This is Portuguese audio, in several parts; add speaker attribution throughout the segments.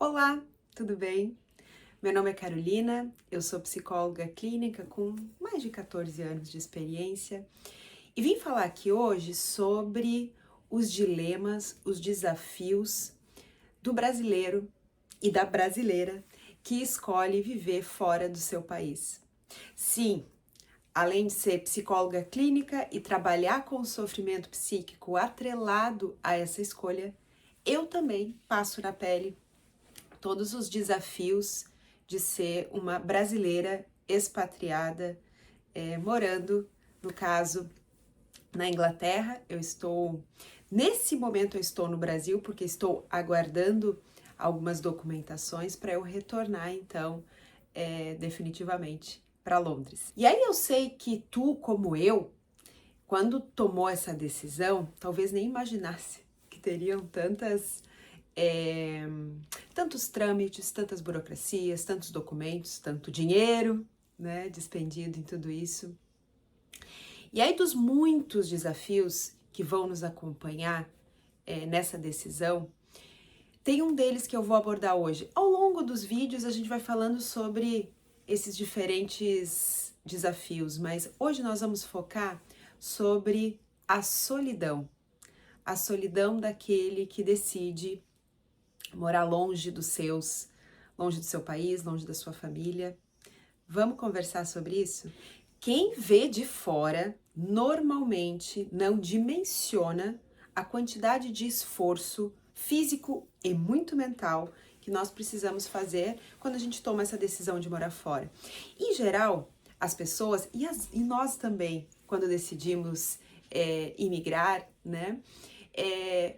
Speaker 1: Olá, tudo bem? Meu nome é Carolina, eu sou psicóloga clínica com mais de 14 anos de experiência e vim falar aqui hoje sobre os dilemas, os desafios do brasileiro e da brasileira que escolhe viver fora do seu país. Sim, além de ser psicóloga clínica e trabalhar com o sofrimento psíquico atrelado a essa escolha, eu também passo na pele todos os desafios de ser uma brasileira expatriada, morando, no caso, na Inglaterra. Nesse momento eu estou no Brasil, porque estou aguardando algumas documentações para eu retornar, então, definitivamente para Londres. E aí eu sei que tu, como eu, quando tomou essa decisão, talvez nem imaginasse que teriam é, tantos trâmites, tantas burocracias, tantos documentos, tanto dinheiro, né, despendido em tudo isso. E aí, dos muitos desafios que vão nos acompanhar nessa decisão, tem um deles que eu vou abordar hoje. Ao longo dos vídeos, a gente vai falando sobre esses diferentes desafios, mas hoje nós vamos focar sobre a solidão daquele que decide morar longe longe do seu país, longe da sua família. Vamos conversar sobre isso? Quem vê de fora normalmente não dimensiona a quantidade de esforço físico e muito mental que nós precisamos fazer quando a gente toma essa decisão de morar fora. Em geral, as pessoas, e nós também, quando decidimos imigrar, né,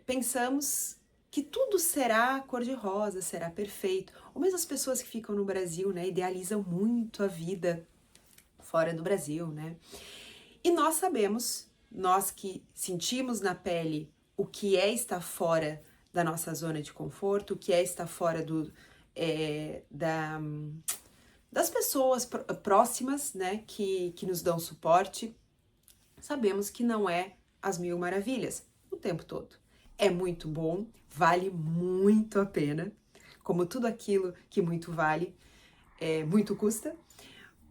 Speaker 1: pensamos que tudo será cor-de-rosa, será perfeito. Ou mesmo as pessoas que ficam no Brasil, né, idealizam muito a vida fora do Brasil, né? E nós sabemos, nós que sentimos na pele o que é estar fora da nossa zona de conforto, o que é estar fora das pessoas próximas, né, que nos dão suporte, sabemos que não é as mil maravilhas o tempo todo. É muito bom, vale muito a pena, como tudo aquilo que muito vale, muito custa,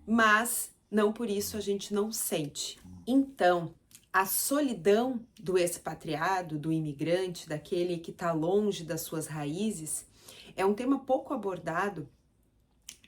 Speaker 1: mas não por isso a gente não sente. Então, a solidão do expatriado, do imigrante, daquele que está longe das suas raízes, é um tema pouco abordado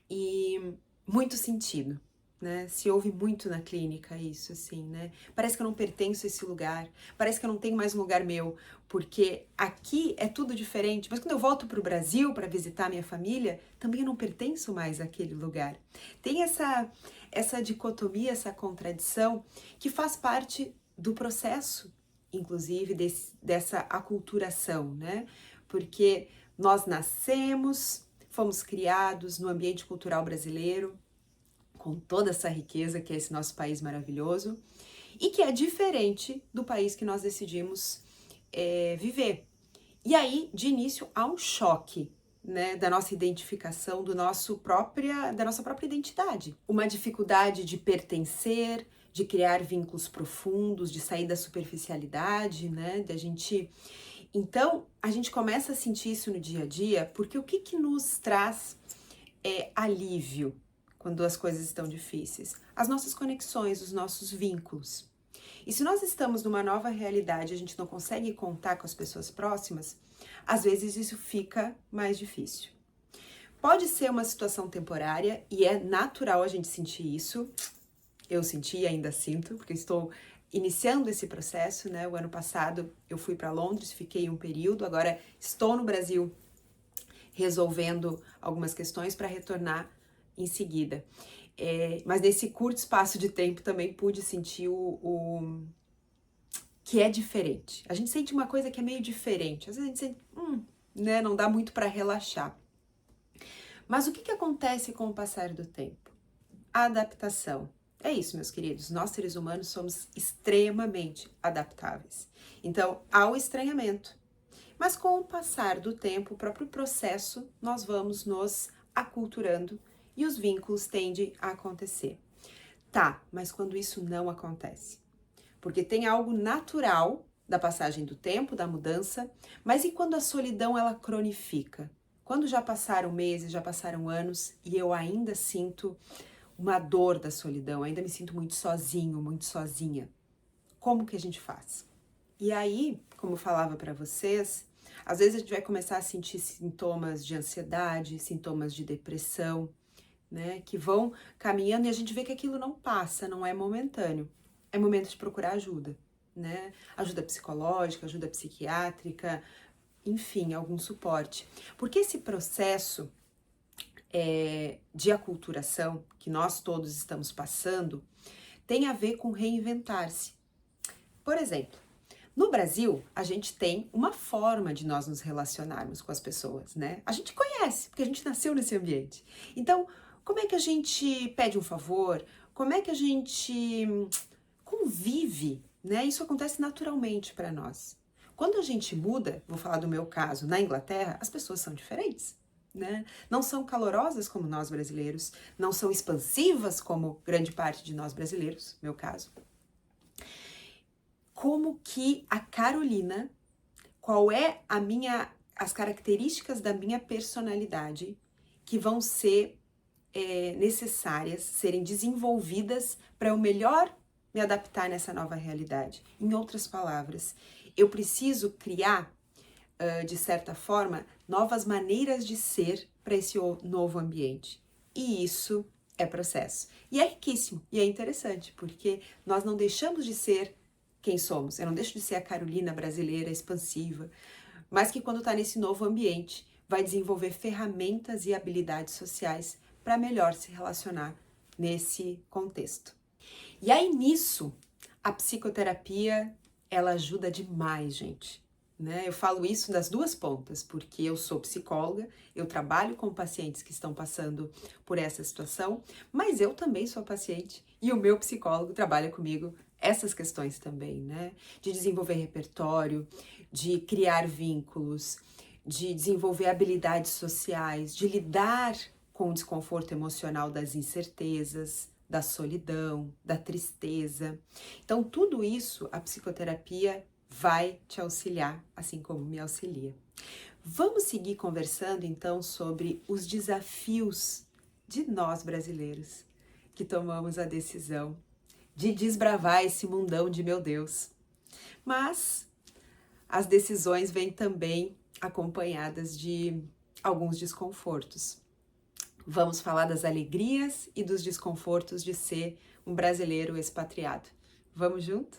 Speaker 1: e muito sentido, né? Se ouve muito na clínica isso, assim, né? Parece que eu não pertenço a esse lugar, parece que eu não tenho mais um lugar meu, porque aqui é tudo diferente, mas quando eu volto para o Brasil para visitar minha família, também eu não pertenço mais àquele lugar. Tem essa dicotomia, essa contradição que faz parte do processo, inclusive, dessa aculturação, né? Porque nós nascemos, fomos criados no ambiente cultural brasileiro, com toda essa riqueza que é esse nosso país maravilhoso, e que é diferente do país que nós decidimos viver. E aí, de início, há um choque, né, da nossa identificação, da nossa própria identidade. Uma dificuldade de pertencer, de criar vínculos profundos, de sair da superficialidade, né, da gente... Então, a gente começa a sentir isso no dia a dia, porque o que nos traz alívio quando as coisas estão difíceis? As nossas conexões, os nossos vínculos. E se nós estamos numa nova realidade, a gente não consegue contar com as pessoas próximas, às vezes isso fica mais difícil. Pode ser uma situação temporária e é natural a gente sentir isso. Eu senti e ainda sinto, porque estou iniciando esse processo, né? O ano passado eu fui para Londres, fiquei um período, agora estou no Brasil resolvendo algumas questões para retornar em seguida. Mas nesse curto espaço de tempo também pude sentir o que é diferente. A gente sente uma coisa que é meio diferente. Às vezes a gente sente, né, não dá muito para relaxar. Mas o que acontece com o passar do tempo? A adaptação. É isso, meus queridos. Nós, seres humanos, somos extremamente adaptáveis. Então, há o estranhamento. Mas com o passar do tempo, o próprio processo, nós vamos nos aculturando e os vínculos tendem a acontecer. Tá, mas quando isso não acontece? Porque tem algo natural da passagem do tempo, da mudança, mas e quando a solidão ela cronifica? Quando já passaram meses, já passaram anos e eu ainda sinto uma dor da solidão, ainda me sinto muito sozinho, muito sozinha. Como que a gente faz? E aí, como eu falava para vocês, às vezes a gente vai começar a sentir sintomas de ansiedade, sintomas de depressão, né, que vão caminhando e a gente vê que aquilo não passa, não é momentâneo. É momento de procurar ajuda, né? Ajuda psicológica, ajuda psiquiátrica, enfim, algum suporte. Porque esse processo de aculturação que nós todos estamos passando tem a ver com reinventar-se. Por exemplo, no Brasil, a gente tem uma forma de nós nos relacionarmos com as pessoas, né? A gente conhece, porque a gente nasceu nesse ambiente. Então, como é que a gente pede um favor? Como é que a gente convive, né? Isso acontece naturalmente para nós. Quando a gente muda, vou falar do meu caso, na Inglaterra, as pessoas são diferentes, né? Não são calorosas como nós brasileiros, não são expansivas como grande parte de nós brasileiros, meu caso. Como que a Carolina, qual é as características da minha personalidade que vão ser necessárias, serem desenvolvidas para eu melhor me adaptar nessa nova realidade. Em outras palavras, eu preciso criar, de certa forma, novas maneiras de ser para esse novo ambiente. E isso é processo. E é riquíssimo, e é interessante, porque nós não deixamos de ser quem somos. Eu não deixo de ser a Carolina brasileira expansiva, mas que quando está nesse novo ambiente, vai desenvolver ferramentas e habilidades sociais para melhor se relacionar nesse contexto. E aí nisso, a psicoterapia, ela ajuda demais, gente. Né? Eu falo isso das duas pontas, porque eu sou psicóloga, eu trabalho com pacientes que estão passando por essa situação, mas eu também sou paciente e o meu psicólogo trabalha comigo essas questões também, né? De desenvolver repertório, de criar vínculos, de desenvolver habilidades sociais, de lidar com o desconforto emocional das incertezas, da solidão, da tristeza. Então, tudo isso a psicoterapia vai te auxiliar, assim como me auxilia. Vamos seguir conversando então sobre os desafios de nós brasileiros que tomamos a decisão de desbravar esse mundão de meu Deus. Mas as decisões vêm também acompanhadas de alguns desconfortos. Vamos falar das alegrias e dos desconfortos de ser um brasileiro expatriado. Vamos junto?